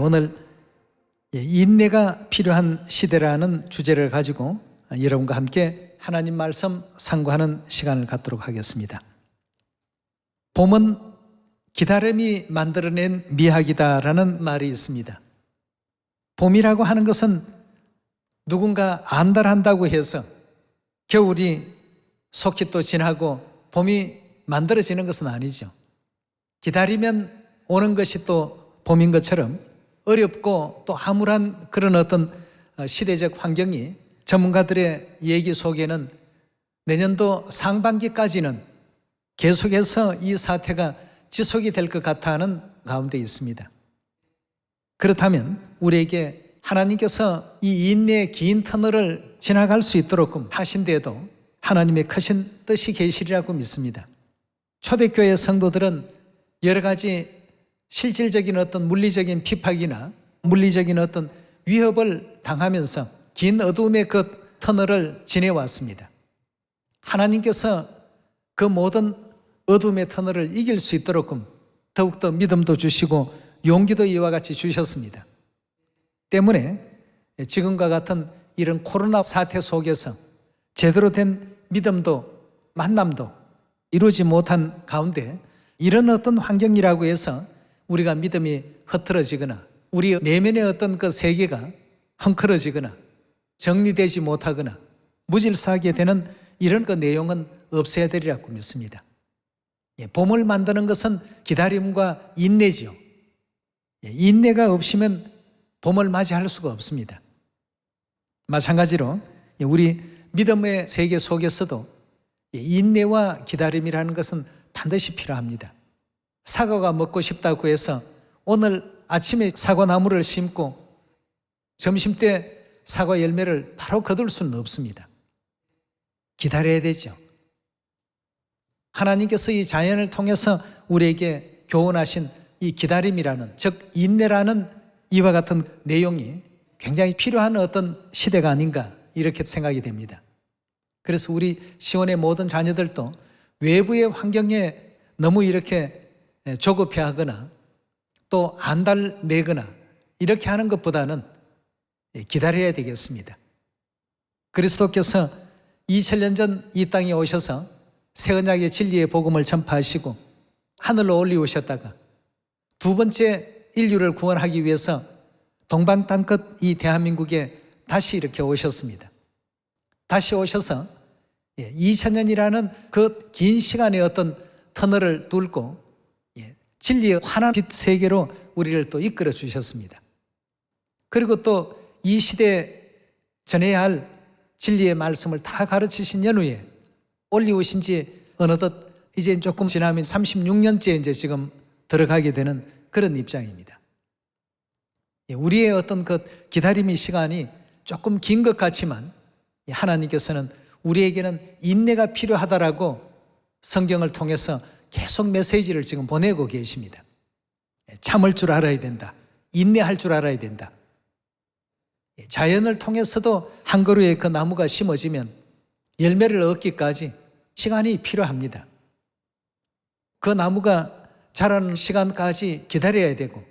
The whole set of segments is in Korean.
오늘 인내가 필요한 시대라는 주제를 가지고 여러분과 함께 하나님 말씀 상고하는 시간을 갖도록 하겠습니다. 봄은 기다림이 만들어낸 미학이다라는 말이 있습니다. 봄이라고 하는 것은 누군가 안달한다고 해서 겨울이 속히 또 지나고 봄이 만들어지는 것은 아니죠. 기다리면 오는 것이 또 봄인 것처럼 어렵고 또 암울한 그런 어떤 시대적 환경이 전문가들의 얘기 속에는 내년도 상반기까지는 계속해서 이 사태가 지속이 될 것 같아 하는 가운데 있습니다. 그렇다면 우리에게 하나님께서 이 인내의 긴 터널을 지나갈 수 있도록 하신데도 하나님의 크신 뜻이 계시리라고 믿습니다. 초대교회 성도들은 여러 가지 실질적인 어떤 물리적인 핍박이나 물리적인 어떤 위협을 당하면서 긴 어두움의 그 터널을 지내왔습니다. 하나님께서 그 모든 어둠의 터널을 이길 수 있도록 더욱더 믿음도 주시고 용기도 이와 같이 주셨습니다. 때문에 지금과 같은 이런 코로나 사태 속에서 제대로 된 믿음도 만남도 이루지 못한 가운데 이런 어떤 환경이라고 해서 우리가 믿음이 흐트러지거나 우리 내면의 어떤 그 세계가 헝클어지거나 정리되지 못하거나 무질서하게 되는 이런 그 내용은 없어야 되리라고 믿습니다. 봄을 만드는 것은 기다림과 인내지요. 인내가 없으면 봄을 맞이할 수가 없습니다. 마찬가지로 우리 믿음의 세계 속에서도 인내와 기다림이라는 것은 반드시 필요합니다. 사과가 먹고 싶다고 해서 오늘 아침에 사과나무를 심고 점심때 사과 열매를 바로 거둘 수는 없습니다. 기다려야 되죠. 하나님께서 이 자연을 통해서 우리에게 교훈하신 이 기다림이라는, 즉 인내라는 이와 같은 내용이 굉장히 필요한 어떤 시대가 아닌가 이렇게 생각이 됩니다. 그래서 우리 시온의 모든 자녀들도 외부의 환경에 너무 이렇게 조급해하거나 또 안달내거나 이렇게 하는 것보다는 기다려야 되겠습니다. 그리스도께서 2000년 전 이 땅에 오셔서 새 언약의 진리의 복음을 전파하시고 하늘로 올리우셨다가 두 번째 인류를 구원하기 위해서 동방 땅끝 이 대한민국에 다시 이렇게 오셨습니다. 다시 오셔서 2000년이라는 그 긴 시간의 어떤 터널을 뚫고 진리의 환한 빛 세계로 우리를 또 이끌어 주셨습니다. 그리고 또 이 시대에 전해야 할 진리의 말씀을 다 가르치신 연후에 올리우신 지 어느덧 이제 조금 지나면 36년째 이제 지금 들어가게 되는 그런 입장입니다. 우리의 어떤 그 기다림의 시간이 조금 긴 것 같지만 하나님께서는 우리에게는 인내가 필요하다라고 성경을 통해서 계속 메시지를 지금 보내고 계십니다. 참을 줄 알아야 된다. 인내할 줄 알아야 된다. 자연을 통해서도 한 그루의 그 나무가 심어지면 열매를 얻기까지 시간이 필요합니다. 그 나무가 자라는 시간까지 기다려야 되고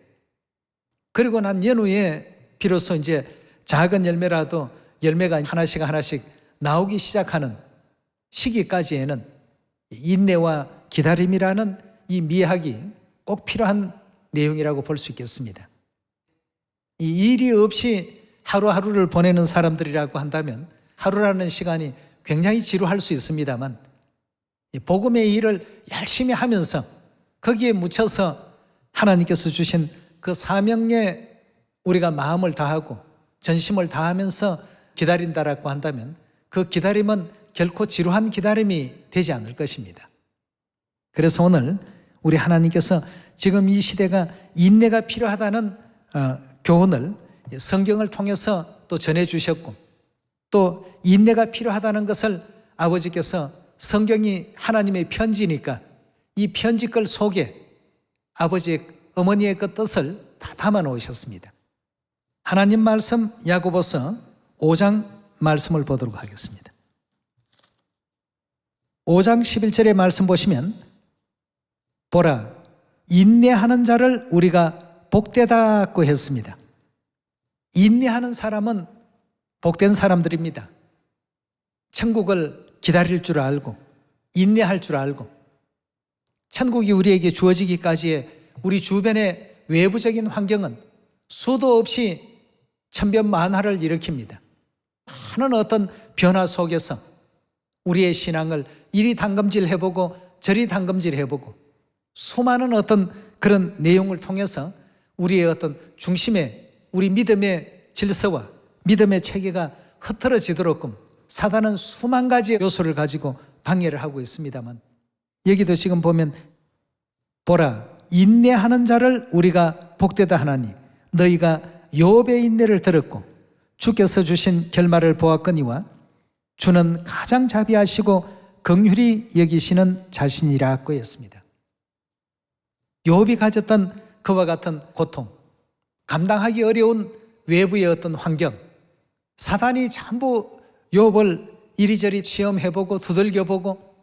그리고 난 연후에 비로소 이제 작은 열매라도 열매가 하나씩 나오기 시작하는 시기까지에는 인내와 기다림이라는 이 미학이 꼭 필요한 내용이라고 볼 수 있겠습니다. 이 일이 없이 하루하루를 보내는 사람들이라고 한다면 하루라는 시간이 굉장히 지루할 수 있습니다만 복음의 일을 열심히 하면서 거기에 묻혀서 하나님께서 주신 그 사명에 우리가 마음을 다하고 전심을 다하면서 기다린다라고 한다면 그 기다림은 결코 지루한 기다림이 되지 않을 것입니다. 그래서 오늘 우리 하나님께서 지금 이 시대가 인내가 필요하다는 교훈을 성경을 통해서 또 전해주셨고 또 인내가 필요하다는 것을 아버지께서 성경이 하나님의 편지니까 이 편지글 속에 아버지의 어머니의 그 뜻을 다 담아 놓으셨습니다. 하나님 말씀 야고보서 5장 말씀을 보도록 하겠습니다. 5장 11절의 말씀 보시면 보라 인내하는 자를 우리가 복되다고 했습니다. 인내하는 사람은 복된 사람들입니다. 천국을 기다릴 줄 알고 인내할 줄 알고 천국이 우리에게 주어지기까지의 우리 주변의 외부적인 환경은 수도 없이 천변만화를 일으킵니다. 많은 어떤 변화 속에서 우리의 신앙을 이리 담금질해보고 저리 담금질해보고 수많은 어떤 그런 내용을 통해서 우리의 어떤 중심에 우리 믿음의 질서와 믿음의 체계가 흐트러지도록끔 사단은 수만 가지 요소를 가지고 방해를 하고 있습니다만, 여기도 지금 보면 보라 인내하는 자를 우리가 복되다 하나니 너희가 욥의 인내를 들었고 주께서 주신 결말을 보았거니와 주는 가장 자비하시고 긍휼히 여기시는 자신이라고 했습니다. 욥이 가졌던 그와 같은 고통, 감당하기 어려운 외부의 어떤 환경, 사단이 전부 욥을 이리저리 시험해보고 두들겨보고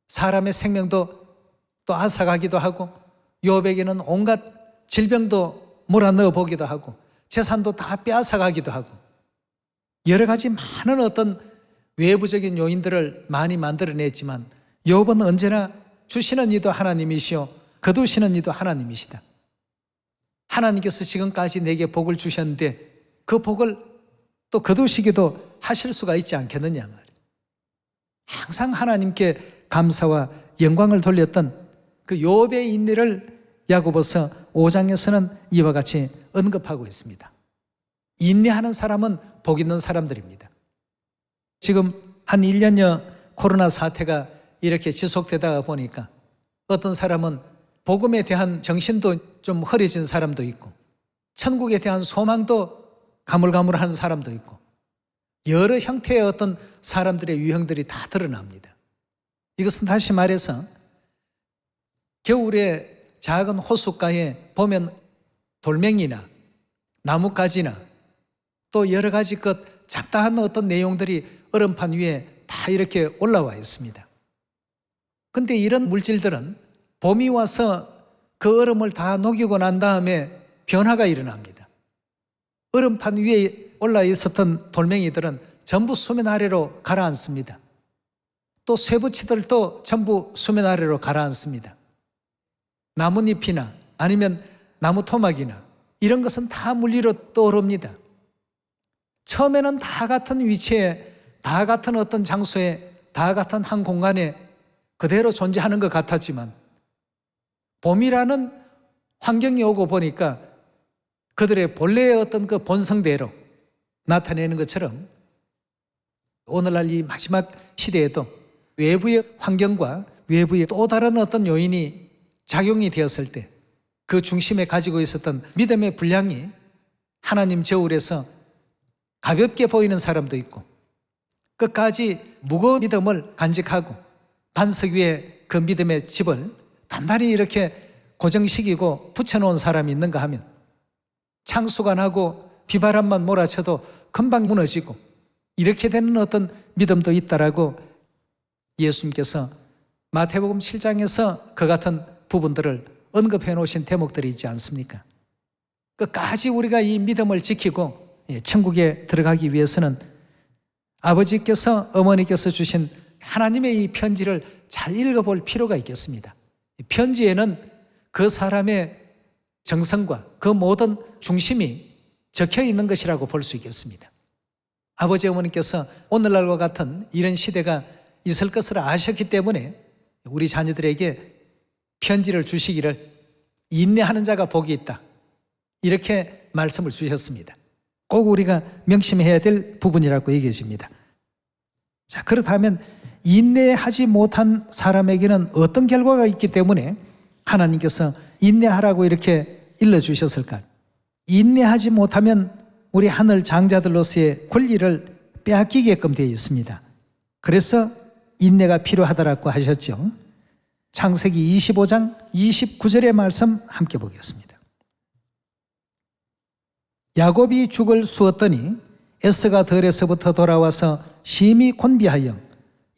사람의 생명도 또 앗아가기도 하고 욥에게는 온갖 질병도 몰아넣어 보기도 하고 재산도 다 빼앗아가기도 하고 여러 가지 많은 어떤 외부적인 요인들을 많이 만들어냈지만 욥은 언제나 주시는 이도 하나님이시오 거두시는 이도 하나님이시다. 하나님께서 지금까지 내게 복을 주셨는데 그 복을 또 거두시기도 하실 수가 있지 않겠느냐 말이에요. 항상 하나님께 감사와 영광을 돌렸던 그 욥의 인내를 야고보서 5장에서는 이와 같이 언급하고 있습니다. 인내하는 사람은 복 있는 사람들입니다. 지금 한 1년여 코로나 사태가 이렇게 지속되다가 보니까 어떤 사람은 복음에 대한 정신도 좀 흐려진 사람도 있고 천국에 대한 소망도 가물가물한 사람도 있고 여러 형태의 어떤 사람들의 유형들이 다 드러납니다. 이것은 다시 말해서 겨울에 작은 호숫가에 보면 돌멩이나 나뭇가지나 또 여러 가지 것 잡다한 어떤 내용들이 얼음판 위에 다 이렇게 올라와 있습니다. 근데 이런 물질들은 봄이 와서 그 얼음을 다 녹이고 난 다음에 변화가 일어납니다. 얼음판 위에 올라 있었던 돌멩이들은 전부 수면 아래로 가라앉습니다. 또 쇠붙이들도 전부 수면 아래로 가라앉습니다. 나뭇잎이나 아니면 나무 토막이나 이런 것은 다 물리로 떠오릅니다. 처음에는 다 같은 위치에, 다 같은 어떤 장소에, 다 같은 한 공간에 그대로 존재하는 것 같았지만 봄이라는 환경이 오고 보니까 그들의 본래의 어떤 그 본성대로 나타내는 것처럼 오늘날 이 마지막 시대에도 외부의 환경과 외부의 또 다른 어떤 요인이 작용이 되었을 때 그 중심에 가지고 있었던 믿음의 분량이 하나님 저울에서 가볍게 보이는 사람도 있고 끝까지 무거운 믿음을 간직하고 반석 위에 그 믿음의 집을 단단히 이렇게 고정시키고 붙여놓은 사람이 있는가 하면 창수가 나고 비바람만 몰아쳐도 금방 무너지고 이렇게 되는 어떤 믿음도 있다라고 예수님께서 마태복음 7장에서 그 같은 부분들을 언급해 놓으신 대목들이 있지 않습니까? 끝까지 우리가 이 믿음을 지키고 천국에 들어가기 위해서는 아버지께서 어머니께서 주신 하나님의 이 편지를 잘 읽어볼 필요가 있겠습니다. 편지에는 그 사람의 정성과 그 모든 중심이 적혀 있는 것이라고 볼 수 있겠습니다. 아버지 어머니께서 오늘날과 같은 이런 시대가 있을 것을 아셨기 때문에 우리 자녀들에게 편지를 주시기를 인내하는 자가 복이 있다 이렇게 말씀을 주셨습니다. 꼭 우리가 명심해야 될 부분이라고 얘기해 줍니다. 자, 그렇다면 인내하지 못한 사람에게는 어떤 결과가 있기 때문에 하나님께서 인내하라고 이렇게 일러주셨을까? 인내하지 못하면 우리 하늘 장자들로서의 권리를 빼앗기게끔 되어 있습니다. 그래서 인내가 필요하다라고 하셨죠. 창세기 25장 29절의 말씀 함께 보겠습니다. 야곱이 죽을 수었더니 에서가 들에서부터 돌아와서 심히 곤비하여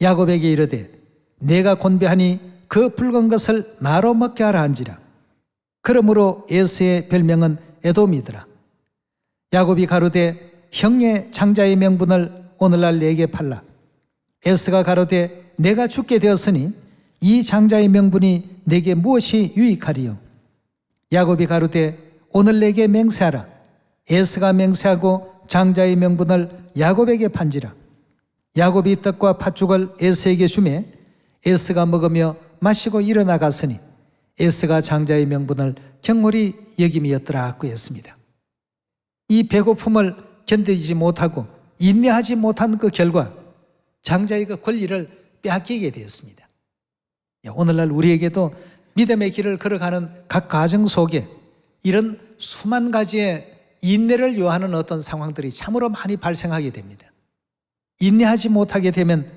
야곱에게 이르되 내가 곤비하니 그 붉은 것을 나로 먹게 하라 한지라. 그러므로 에스의 별명은 에돔이더라. 야곱이 가로되 형의 장자의 명분을 오늘날 내게 팔라. 에스가 가로되 내가 죽게 되었으니 이 장자의 명분이 내게 무엇이 유익하리요? 야곱이 가로되 오늘 내게 맹세하라. 에스가 맹세하고 장자의 명분을 야곱에게 판지라. 야곱이 떡과 팥죽을 에스에게 주매 에스가 먹으며 마시고 일어나갔으니 에스가 장자의 명분을 경홀히 여김이었더라 하고 했습니다. 이 배고픔을 견디지 못하고 인내하지 못한 그 결과 장자의 그 권리를 빼앗기게 되었습니다. 오늘날 우리에게도 믿음의 길을 걸어가는 각 가정 속에 이런 수만 가지의 인내를 요하는 어떤 상황들이 참으로 많이 발생하게 됩니다. 인내하지 못하게 되면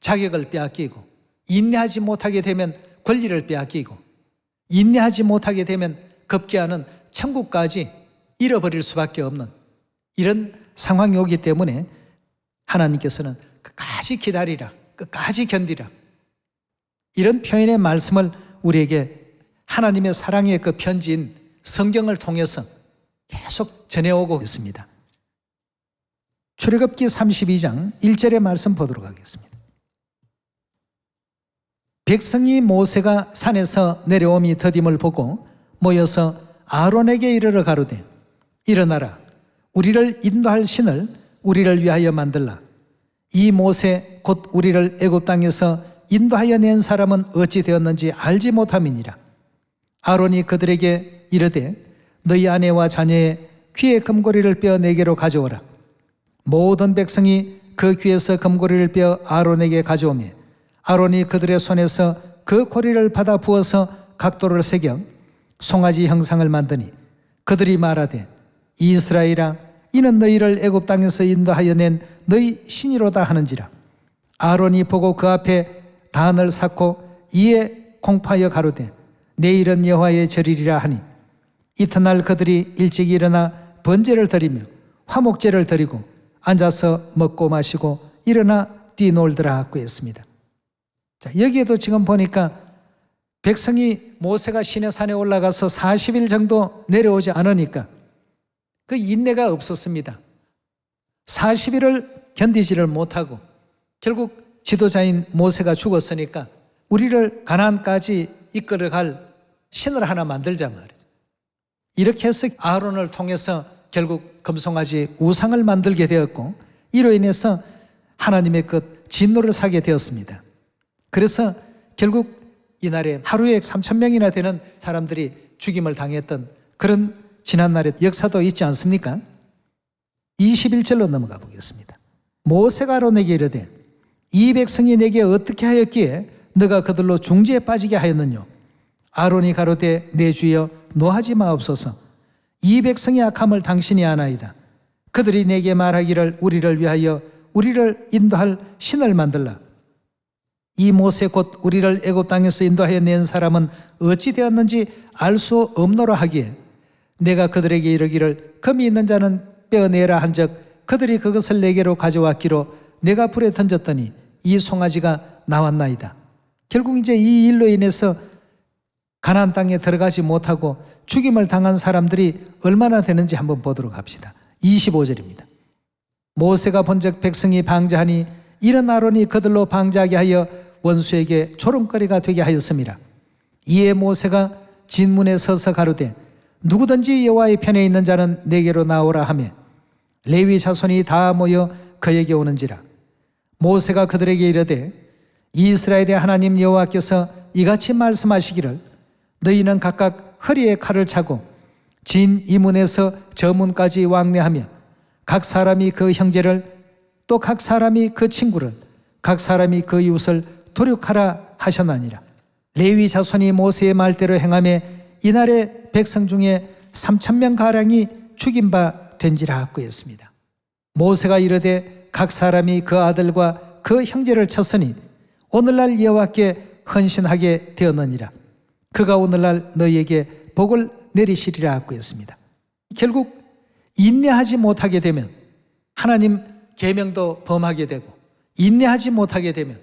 자격을 빼앗기고, 인내하지 못하게 되면 권리를 빼앗기고, 인내하지 못하게 되면 급기야는 천국까지 잃어버릴 수밖에 없는 이런 상황이 오기 때문에 하나님께서는 끝까지 기다리라, 끝까지 견디라, 이런 표현의 말씀을 우리에게 하나님의 사랑의 그 편지인 성경을 통해서 계속 전해오고 있습니다. 출애굽기 32장 1절의 말씀 보도록 하겠습니다. 백성이 모세가 산에서 내려옴이 더딤을 보고 모여서 아론에게 이르러 가로되 일어나라, 우리를 인도할 신을 우리를 위하여 만들라. 이 모세 곧 우리를 애굽 땅에서 인도하여 낸 사람은 어찌 되었는지 알지 못함이니라. 아론이 그들에게 이르되 너희 아내와 자녀의 귀의 금고리를 빼어 내게로 가져오라. 모든 백성이 그 귀에서 금고리를 빼어 아론에게 가져오매 아론이 그들의 손에서 그 고리를 받아 부어서 각도를 새겨 송아지 형상을 만드니 그들이 말하되 이스라엘아, 이는 너희를 애굽 땅에서 인도하여 낸 너희 신이로다 하는지라. 아론이 보고 그 앞에 단을 쌓고 이에 공파하여 가로되 내일은 여호와의 절이리라 하니 이튿날 그들이 일찍 일어나 번제를 드리며 화목제를 드리고 앉아서 먹고 마시고 일어나 뛰놀더라 하고 했습니다. 자, 여기에도 지금 보니까 백성이 모세가 시내산에 올라가서 40일 정도 내려오지 않으니까 그 인내가 없었습니다. 40일을 견디지를 못하고 결국 지도자인 모세가 죽었으니까 우리를 가나안까지 이끌어갈 신을 하나 만들자 말이죠. 이렇게 해서 아론을 통해서 결국 금송아지 우상을 만들게 되었고 이로 인해서 하나님의 그 진노를 사게 되었습니다. 그래서 결국 이날에 하루에 3,000명이나 되는 사람들이 죽임을 당했던 그런 지난날의 역사도 있지 않습니까? 21절로 넘어가 보겠습니다. 모세가 아론에게 이르되 이 백성이 내게 어떻게 하였기에 너가 그들로 중지에 빠지게 하였느뇨? 아론이 가로되 내 주여 노하지 마옵소서. 이 백성의 악함을 당신이 아나이다. 그들이 내게 말하기를 우리를 위하여 우리를 인도할 신을 만들라. 이 모세 곧 우리를 애굽 땅에서 인도하여 낸 사람은 어찌 되었는지 알 수 없노라 하기에 내가 그들에게 이르기를 금이 있는 자는 빼어내라 한즉 그들이 그것을 내게로 가져왔기로 내가 불에 던졌더니 이 송아지가 나왔나이다. 결국 이제 이 일로 인해서 가나안 땅에 들어가지 못하고 죽임을 당한 사람들이 얼마나 되는지 한번 보도록 합시다. 25절입니다. 모세가 본즉 백성이 방자하니 이런 아론이 그들로 방자하게 하여 원수에게 조롱거리가 되게 하였습니다. 이에 모세가 진문에 서서 가로되 누구든지 여호와의 편에 있는 자는 내게로 나오라 하며 레위 자손이 다 모여 그에게 오는지라. 모세가 그들에게 이르되 이스라엘의 하나님 여호와께서 이같이 말씀하시기를 너희는 각각 허리에 칼을 차고 진 이 문에서 저 문까지 왕래하며 각 사람이 그 형제를 또 각 사람이 그 친구를 각 사람이 그 이웃을 도륙하라 하셨나니라. 레위 자손이 모세의 말대로 행하며 이날에 백성 중에 3,000명 가량이 죽임 바 된지라 하고 했습니다. 모세가 이르되 각 사람이 그 아들과 그 형제를 쳤으니 오늘날 여호와께 헌신하게 되었느니라. 그가 오늘날 너희에게 복을 내리시리라 하고 했습니다. 결국 인내하지 못하게 되면 하나님 계명도 범하게 되고 인내하지 못하게 되면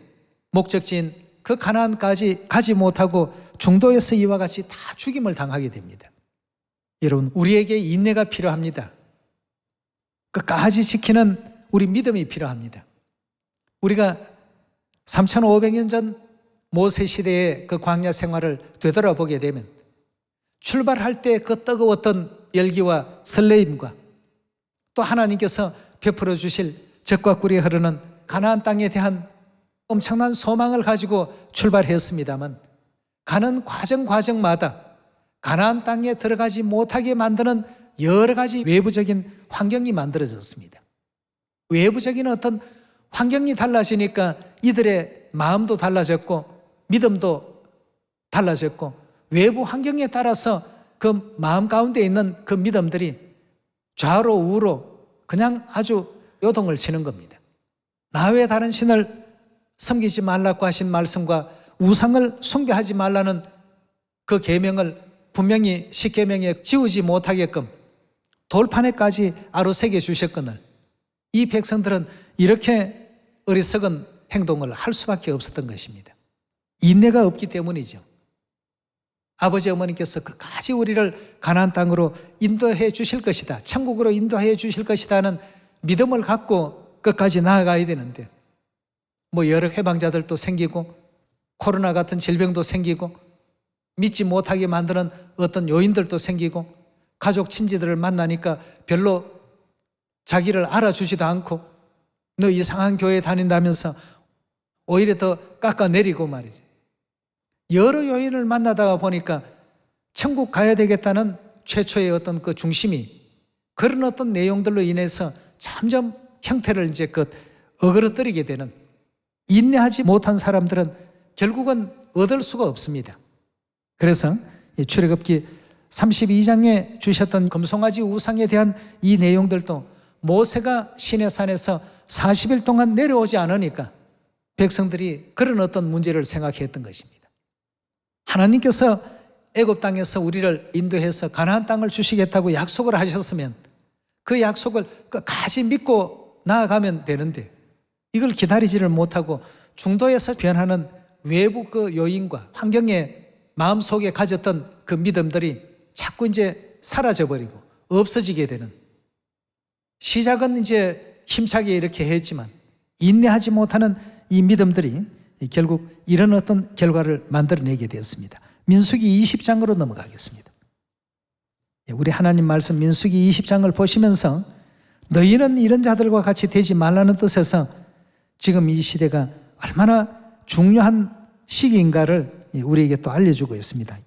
목적지인 그 가나안까지 가지 못하고 중도에서 이와 같이 다 죽임을 당하게 됩니다. 여러분, 우리에게 인내가 필요합니다. 끝까지 지키는 우리 믿음이 필요합니다. 우리가 3,500년 전 모세 시대의 그 광야 생활을 되돌아보게 되면 출발할 때 그 뜨거웠던 열기와 설레임과 또 하나님께서 베풀어 주실 젖과 꿀이 흐르는 가나안 땅에 대한 엄청난 소망을 가지고 출발했습니다만 가는 과정마다 가나안 땅에 들어가지 못하게 만드는 여러 가지 외부적인 환경이 만들어졌습니다. 외부적인 어떤 환경이 달라지니까 이들의 마음도 달라졌고 믿음도 달라졌고 외부 환경에 따라서 그 마음 가운데 있는 그 믿음들이 좌로 우로 그냥 아주 요동을 치는 겁니다. 나 외 다른 신을 섬기지 말라고 하신 말씀과 우상을 숭배하지 말라는 그 계명을 분명히 십계명에 지우지 못하게끔 돌판에까지 아로새겨 주셨거늘 이 백성들은 이렇게 어리석은 행동을 할 수밖에 없었던 것입니다. 인내가 없기 때문이죠. 아버지 어머니께서 끝까지 우리를 가나안 땅으로 인도해 주실 것이다, 천국으로 인도해 주실 것이다는 믿음을 갖고 끝까지 나아가야 되는데 여러 해방자들도 생기고 코로나 같은 질병도 생기고 믿지 못하게 만드는 어떤 요인들도 생기고 가족 친지들을 만나니까 별로 자기를 알아주지도 않고 너 이상한 교회 다닌다면서 오히려 더 깎아내리고 말이죠. 여러 요인을 만나다가 보니까 천국 가야 되겠다는 최초의 어떤 그 중심이 그런 어떤 내용들로 인해서 점점 형태를 이제 어그러뜨리게 되는, 인내하지 못한 사람들은 결국은 얻을 수가 없습니다. 그래서 출애굽기 32장에 주셨던 금송아지 우상에 대한 이 내용들도 모세가 시내산에서 40일 동안 내려오지 않으니까 백성들이 그런 어떤 문제를 생각했던 것입니다. 하나님께서 애굽 땅에서 우리를 인도해서 가나안 땅을 주시겠다고 약속을 하셨으면 그 약속을 끝까지 믿고 나아가면 되는데 이걸 기다리지를 못하고 중도에서 변하는 외부 그 요인과 환경에 마음속에 가졌던 그 믿음들이 자꾸 이제 사라져버리고 없어지게 되는, 시작은 이제 힘차게 이렇게 했지만 인내하지 못하는 이 믿음들이 결국 이런 어떤 결과를 만들어내게 되었습니다. 민수기 20장으로 넘어가겠습니다. 우리 하나님 말씀 민수기 20장을 보시면서 너희는 이런 자들과 같이 되지 말라는 뜻에서 지금 이 시대가 얼마나 중요한 시기인가를 우리에게 또 알려주고 있습니다.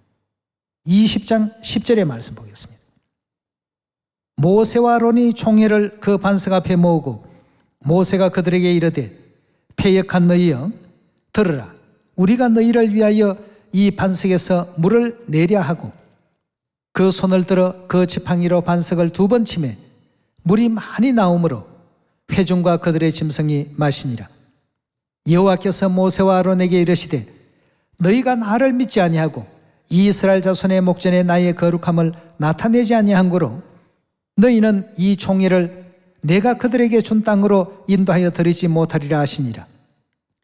20장 10절의 말씀 보겠습니다. 모세와 아론이 총회를 그 반석 앞에 모으고 모세가 그들에게 이르되 패역한 너희여 들으라. 우리가 너희를 위하여 이 반석에서 물을 내려 하고 그 손을 들어 그 지팡이로 반석을 2번 치매 물이 많이 나오므로 회중과 그들의 짐승이 마시니라. 여호와께서 모세와 아론에게 이르시되 너희가 나를 믿지 아니하고 이 이스라엘 자손의 목전에 나의 거룩함을 나타내지 아니한 고로 너희는 이 총회를 내가 그들에게 준 땅으로 인도하여 드리지 못하리라 하시니라.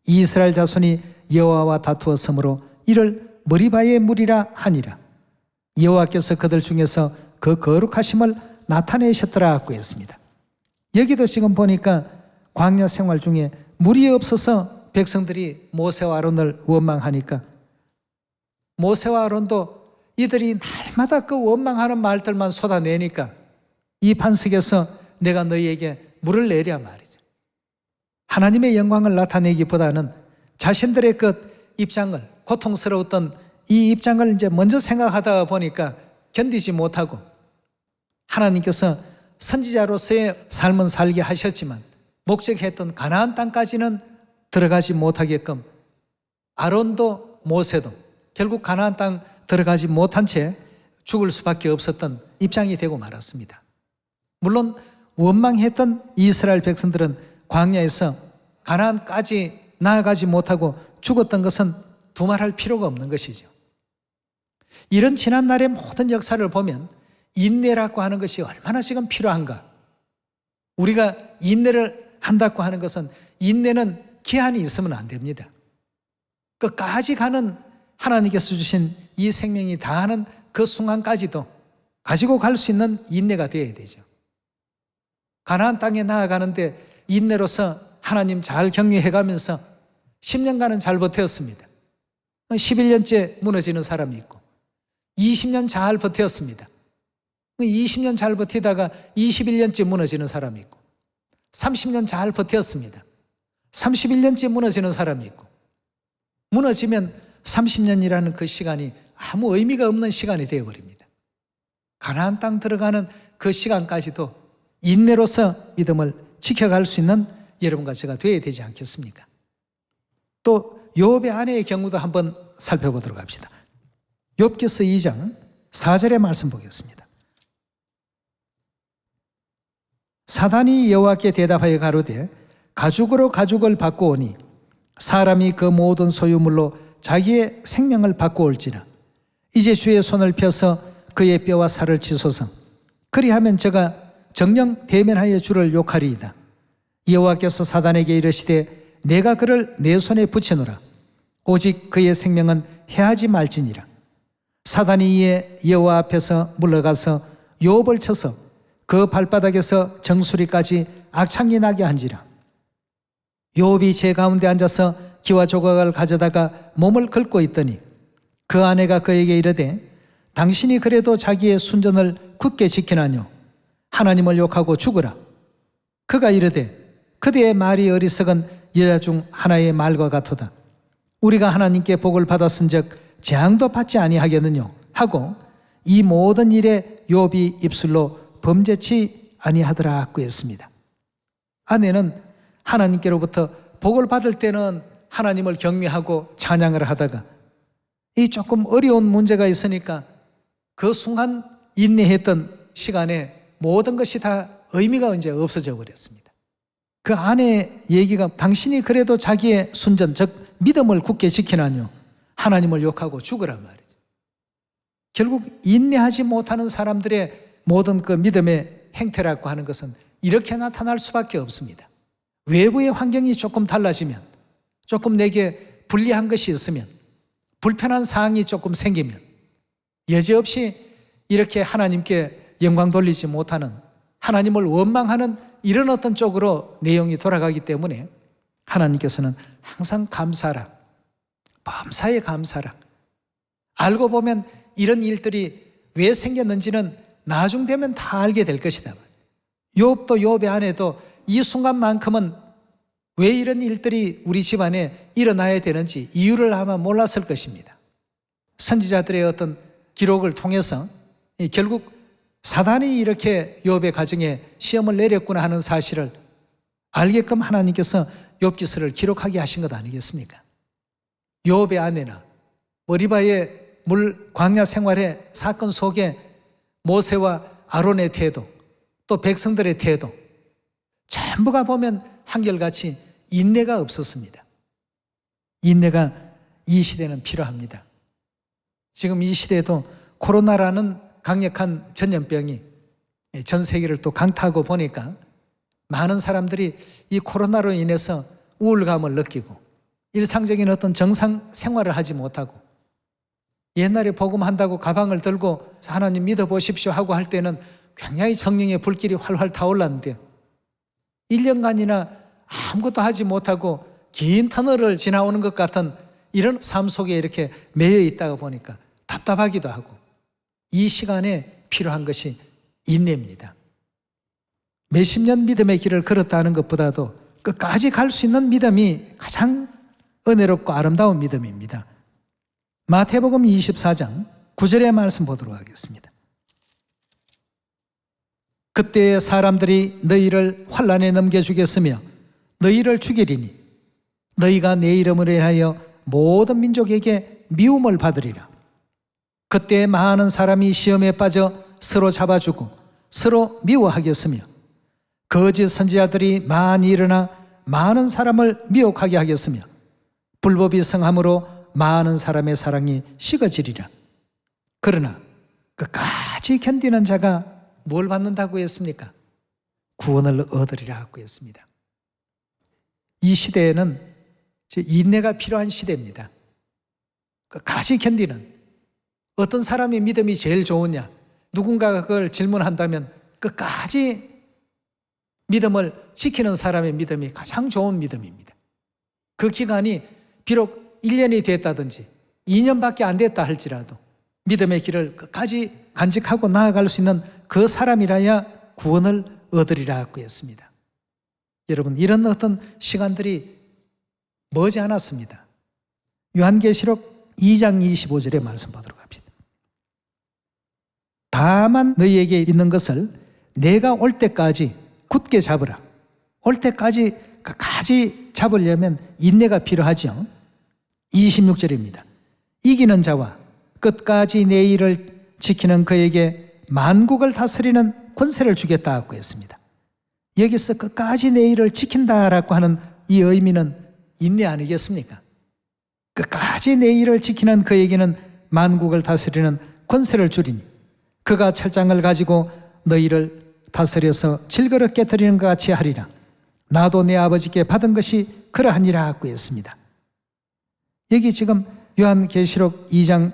이 이스라엘 자손이 여호와와 다투었으므로 이를 머리바의 물이라 하니라. 여호와께서 그들 중에서 그 거룩하심을 나타내셨더라 하고 했습니다. 여기도 지금 보니까 광야 생활 중에 물이 없어서 백성들이 모세와 아론을 원망하니까 모세와 아론도 이들이 날마다 그 원망하는 말들만 쏟아내니까 이 반석에서 내가 너희에게 물을 내랴 말이죠. 하나님의 영광을 나타내기보다는 자신들의 그 입장을, 고통스러웠던 이 입장을 이제 먼저 생각하다 보니까 견디지 못하고 하나님께서 선지자로서의 삶은 살게 하셨지만 목적했던 가나안 땅까지는 들어가지 못하게끔 아론도 모세도 결국 가나안 땅 들어가지 못한 채 죽을 수밖에 없었던 입장이 되고 말았습니다. 물론 원망했던 이스라엘 백성들은 광야에서 가나안까지 나아가지 못하고 죽었던 것은 두말할 필요가 없는 것이죠. 이런 지난날의 모든 역사를 보면 인내라고 하는 것이 얼마나 지금 필요한가. 우리가 인내를 한다고 하는 것은 인내는 기한이 있으면 안 됩니다. 끝까지 가는 하나님께서 주신 이 생명이 다하는 그 순간까지도 가지고 갈 수 있는 인내가 되어야 되죠. 가나안 땅에 나아가는데 인내로서 하나님 잘 격려해가면서 10년간은 잘 버텼습니다. 11년째 무너지는 사람이 있고 20년 잘 버텼습니다. 20년 잘 버티다가 21년째 무너지는 사람이 있고 30년 잘 버텼습니다. 31년째 무너지는 사람이 있고 무너지면 30년이라는 그 시간이 아무 의미가 없는 시간이 되어버립니다. 가나안 땅 들어가는 그 시간까지도 인내로서 믿음을 지켜갈 수 있는 여러분과 제가 되어야 되지 않겠습니까? 또 욥의 아내의 경우도 한번 살펴보도록 합시다. 욥기서 2장 4절의 말씀 보겠습니다. 사단이 여호와께 대답하여 가로되 가죽으로 가죽을 바꾸오니 사람이 그 모든 소유물로 자기의 생명을 바꾸올지라. 이제 주의 손을 펴서 그의 뼈와 살을 치소서. 그리하면 저가 정녕 대면하여 주를 욕하리이다. 여호와께서 사단에게 이르시되 내가 그를 내 손에 붙여놓으라. 오직 그의 생명은 해하지 말지니라. 사단이 이에 여호와 앞에서 물러가서 욥을 쳐서 그 발바닥에서 정수리까지 악창이 나게 한지라. 욥이 제 가운데 앉아서 기와 조각을 가져다가 몸을 긁고 있더니 그 아내가 그에게 이르되 당신이 그래도 자기의 순전을 굳게 지키나뇨. 하나님을 욕하고 죽으라. 그가 이르되 그대의 말이 어리석은 여자 중 하나의 말과 같도다. 우리가 하나님께 복을 받았은즉 재앙도 받지 아니하겠느뇨 하고 이 모든 일에 욥이 입술로 범죄치 아니하더라 그랬습니다. 아내는 하나님께로부터 복을 받을 때는 하나님을 경외하고 찬양을 하다가 이 조금 어려운 문제가 있으니까 그 순간 인내했던 시간에 모든 것이 다 의미가 이제 없어져 버렸습니다. 그 아내의 얘기가 당신이 그래도 자기의 순전 즉 믿음을 굳게 지키나뇨. 하나님을 욕하고 죽으란 말이죠. 결국 인내하지 못하는 사람들의 모든 그 믿음의 행태라고 하는 것은 이렇게 나타날 수밖에 없습니다. 외부의 환경이 조금 달라지면, 조금 내게 불리한 것이 있으면, 불편한 상황이 조금 생기면 여지없이 이렇게 하나님께 영광 돌리지 못하는, 하나님을 원망하는 이런 어떤 쪽으로 내용이 돌아가기 때문에 하나님께서는 항상 감사하라, 범사에 감사하라. 알고 보면 이런 일들이 왜 생겼는지는 나중 되면 다 알게 될 것이다. 욥도 욥의 아내도 이 순간만큼은 왜 이런 일들이 우리 집안에 일어나야 되는지 이유를 아마 몰랐을 것입니다. 선지자들의 어떤 기록을 통해서 결국 사단이 이렇게 욥의 가정에 시험을 내렸구나 하는 사실을 알게끔 하나님께서 욥기서를 기록하게 하신 것 아니겠습니까? 욥의 아내나 머리바의 물 광야 생활의 사건 속에 모세와 아론의 태도, 또 백성들의 태도 전부가 보면 한결같이 인내가 없었습니다. 인내가 이 시대는 필요합니다. 지금 이 시대에도 코로나라는 강력한 전염병이 전 세계를 또 강타하고 보니까 많은 사람들이 이 코로나로 인해서 우울감을 느끼고 일상적인 어떤 정상 생활을 하지 못하고 옛날에 복음한다고 가방을 들고 하나님 믿어보십시오 하고 할 때는 굉장히 성령의 불길이 활활 타올랐는데 1년간이나 아무것도 하지 못하고 긴 터널을 지나오는 것 같은 이런 삶 속에 이렇게 매여 있다가 보니까 답답하기도 하고 이 시간에 필요한 것이 인내입니다. 몇십 년 믿음의 길을 걸었다는 것보다도 끝까지 갈 수 있는 믿음이 가장 은혜롭고 아름다운 믿음입니다. 마태복음 24장 9절의 말씀 보도록 하겠습니다. 그때 사람들이 너희를 환난에 넘겨주겠으며 너희를 죽이리니 너희가 내 이름으로 인하여 모든 민족에게 미움을 받으리라. 그때 많은 사람이 시험에 빠져 서로 잡아주고 서로 미워하겠으며 거짓 선지자들이 많이 일어나 많은 사람을 미혹하게 하겠으며 불법이 성함으로 많은 사람의 사랑이 식어지리라. 그러나 끝까지 견디는 자가 뭘 받는다고 했습니까? 구원을 얻으리라고 했습니다. 이 시대에는 인내가 필요한 시대입니다. 끝까지 견디는, 어떤 사람의 믿음이 제일 좋으냐, 누군가가 그걸 질문한다면 끝까지 믿음을 지키는 사람의 믿음이 가장 좋은 믿음입니다. 그 기간이 비록 1년이 됐다든지 2년밖에 안 됐다 할지라도 믿음의 길을 끝까지 간직하고 나아갈 수 있는 그 사람이라야 구원을 얻으리라고 했습니다. 여러분, 이런 어떤 시간들이 머지 않았습니다. 요한계시록 2장 25절의 말씀 보도록 합시다. 다만 너희에게 있는 것을 내가 올 때까지 굳게 잡으라. 올 때까지 끝까지 잡으려면 인내가 필요하죠. 26절입니다. 이기는 자와 끝까지 내 일을 지키는 그에게 만국을 다스리는 권세를 주겠다고 했습니다. 여기서 끝까지 내 일을 지킨다라고 하는 이 의미는 인내 아니겠습니까? 끝까지 내 일을 지키는 그에게는 만국을 다스리는 권세를 주리니 그가 철장을 가지고 너희를 다스려서 질그럽게 드리는 것 같이 하리라. 나도 내 아버지께 받은 것이 그러하니라 하고 했습니다. 여기 지금 요한계시록 2장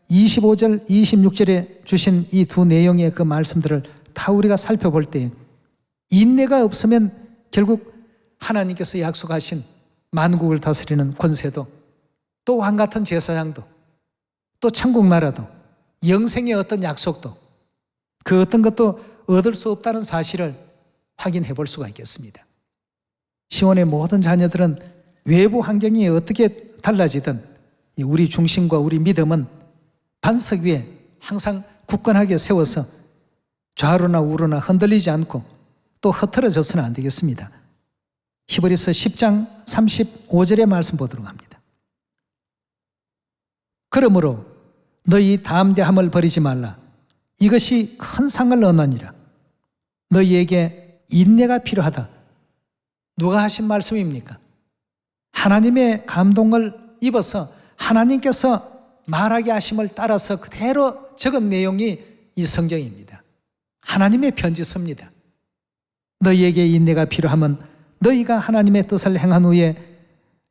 25절 26절에 주신 이 두 내용의 그 말씀들을 다 우리가 살펴볼 때 인내가 없으면 결국 하나님께서 약속하신 만국을 다스리는 권세도 또 왕같은 제사장도 또 천국 나라도 영생의 어떤 약속도 그 어떤 것도 얻을 수 없다는 사실을 확인해 볼 수가 있겠습니다. 시온의 모든 자녀들은 외부 환경이 어떻게 달라지든 우리 중심과 우리 믿음은 반석 위에 항상 굳건하게 세워서 좌로나 우로나 흔들리지 않고 또 흐트러져서는 안 되겠습니다. 히브리서 10장 35절의 말씀 보도록 합니다. 그러므로 너희 담대함을 버리지 말라. 이것이 큰 상을 얻느니라. 너희에게 인내가 필요하다. 누가 하신 말씀입니까? 하나님의 감동을 입어서 하나님께서 말하게 하심을 따라서 그대로 적은 내용이 이 성경입니다. 하나님의 편지서입니다. 너희에게 인내가 필요하면 너희가 하나님의 뜻을 행한 후에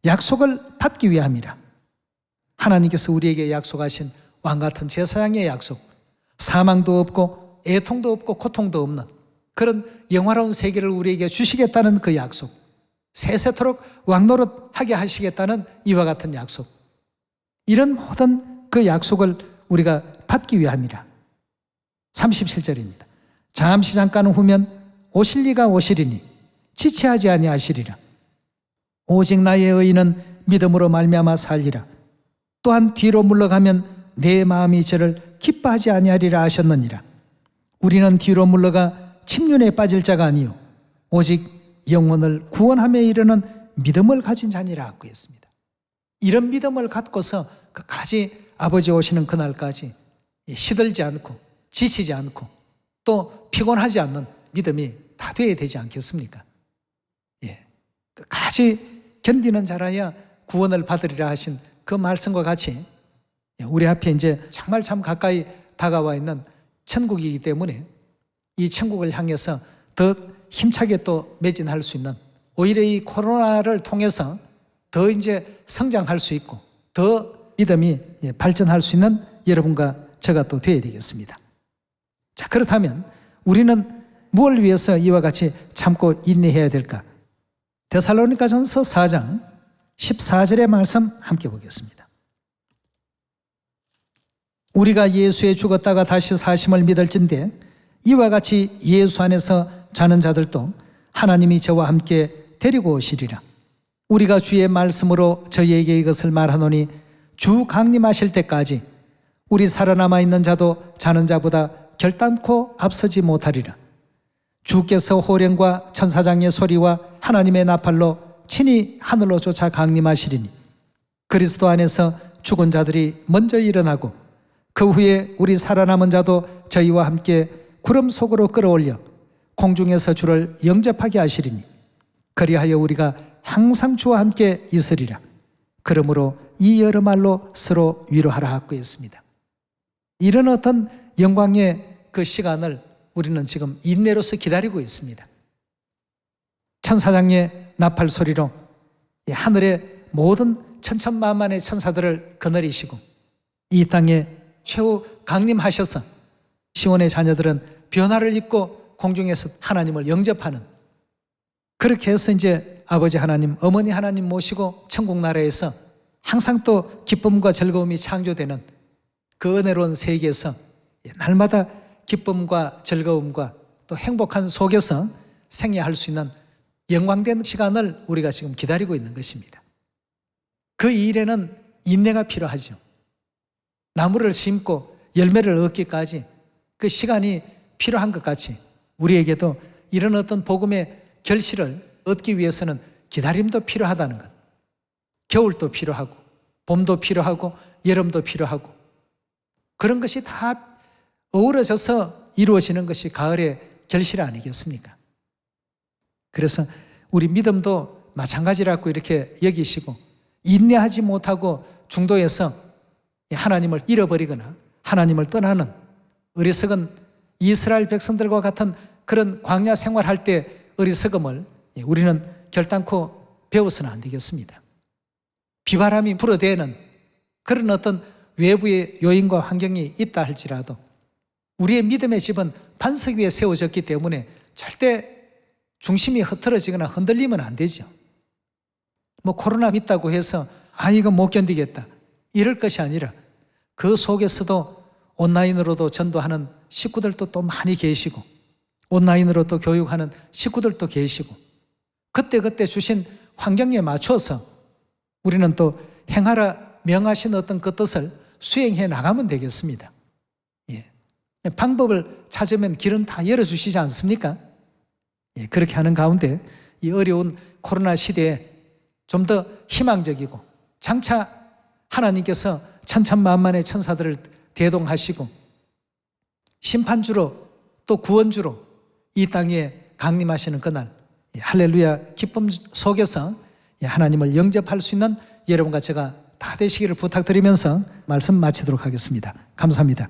약속을 받기 위함이라. 하나님께서 우리에게 약속하신 왕같은 제사장의 약속, 사망도 없고 애통도 없고 고통도 없는 그런 영화로운 세계를 우리에게 주시겠다는 그 약속, 세세토록 왕노릇하게 하시겠다는 이와 같은 약속, 이런 모든 그 약속을 우리가 받기 위함이라. 37절입니다. 잠시 잠깐 후면 오실 이가 오시리니 지체하지 아니하시리라. 오직 나의 의인은 믿음으로 말미암아 살리라. 또한 뒤로 물러가면 내 마음이 저를 기뻐하지 아니하리라 하셨느니라. 우리는 뒤로 물러가 침륜에 빠질 자가 아니요 오직 영혼을 구원함에 이르는 믿음을 가진 자니라 하고 했습니다. 이런 믿음을 갖고서 끝까지 아버지 오시는 그날까지 시들지 않고 지치지 않고 또 피곤하지 않는 믿음이 다 돼야 되지 않겠습니까? 예, 끝까지 견디는 자라야 구원을 받으리라 하신 그 말씀과 같이 우리 앞에 이제 정말 참 가까이 다가와 있는 천국이기 때문에 이 천국을 향해서 더 힘차게 또 매진할 수 있는, 오히려 이 코로나를 통해서 더 이제 성장할 수 있고 더 믿음이 발전할 수 있는 여러분과 제가 또 되어야 되겠습니다. 자, 그렇다면 우리는 무엇을 위해서 이와 같이 참고 인내해야 될까? 데살로니가전서 4장 14절의 말씀 함께 보겠습니다. 우리가 예수에 죽었다가 다시 사심을 믿을진대 이와 같이 예수 안에서 자는 자들도 하나님이 저와 함께 데리고 오시리라. 우리가 주의 말씀으로 저희에게 이것을 말하노니 주 강림하실 때까지 우리 살아남아 있는 자도 자는 자보다 결단코 앞서지 못하리라. 주께서 호령과 천사장의 소리와 하나님의 나팔로 친히 하늘로 쫓아 강림하시리니 그리스도 안에서 죽은 자들이 먼저 일어나고 그 후에 우리 살아남은 자도 저희와 함께 구름 속으로 끌어올려 공중에서 주를 영접하게 하시리니 그리하여 우리가 항상 주와 함께 있으리라. 그러므로 이 여러 말로 서로 위로하라 하고 했습니다. 이런 어떤 영광의 그 시간을 우리는 지금 인내로서 기다리고 있습니다. 천사장의 나팔 소리로 하늘의 모든 천천만만의 천사들을 거느리시고 이 땅에 최후 강림하셔서 시온의 자녀들은 변화를 입고 공중에서 하나님을 영접하는, 그렇게 해서 이제 아버지 하나님, 어머니 하나님 모시고 천국 나라에서 항상 또 기쁨과 즐거움이 창조되는 그 은혜로운 세계에서 날마다 기쁨과 즐거움과 또 행복한 속에서 생애할 수 있는 영광된 시간을 우리가 지금 기다리고 있는 것입니다. 그 일에는 인내가 필요하죠. 나무를 심고 열매를 얻기까지 그 시간이 필요한 것 같이 우리에게도 이런 어떤 복음의 결실을 얻기 위해서는 기다림도 필요하다는 것. 겨울도 필요하고 봄도 필요하고 여름도 필요하고 그런 것이 다 어우러져서 이루어지는 것이 가을의 결실 아니겠습니까? 그래서 우리 믿음도 마찬가지라고 이렇게 여기시고, 인내하지 못하고 중도에서 하나님을 잃어버리거나 하나님을 떠나는 어리석은 이스라엘 백성들과 같은 그런 광야 생활할 때 어리석음을 우리는 결단코 배워서는 안 되겠습니다. 비바람이 불어대는 그런 어떤 외부의 요인과 환경이 있다 할지라도 우리의 믿음의 집은 반석 위에 세워졌기 때문에 절대 중심이 흐트러지거나 흔들리면 안 되죠. 뭐 코로나 있다고 해서 이거 못 견디겠다 이럴 것이 아니라 그 속에서도 온라인으로도 전도하는 식구들도 또 많이 계시고 온라인으로 또 교육하는 식구들도 계시고 그때그때 주신 환경에 맞춰서 우리는 또 행하라 명하신 어떤 그 뜻을 수행해 나가면 되겠습니다. 예. 방법을 찾으면 길은 다 열어주시지 않습니까? 예. 그렇게 하는 가운데 이 어려운 코로나 시대에 좀 더 희망적이고 장차 하나님께서 천천만만의 천사들을 대동하시고 심판주로 또 구원주로 이 땅에 강림하시는 그날 할렐루야 기쁨 속에서 하나님을 영접할 수 있는 여러분과 제가 다 되시기를 부탁드리면서 말씀 마치도록 하겠습니다. 감사합니다.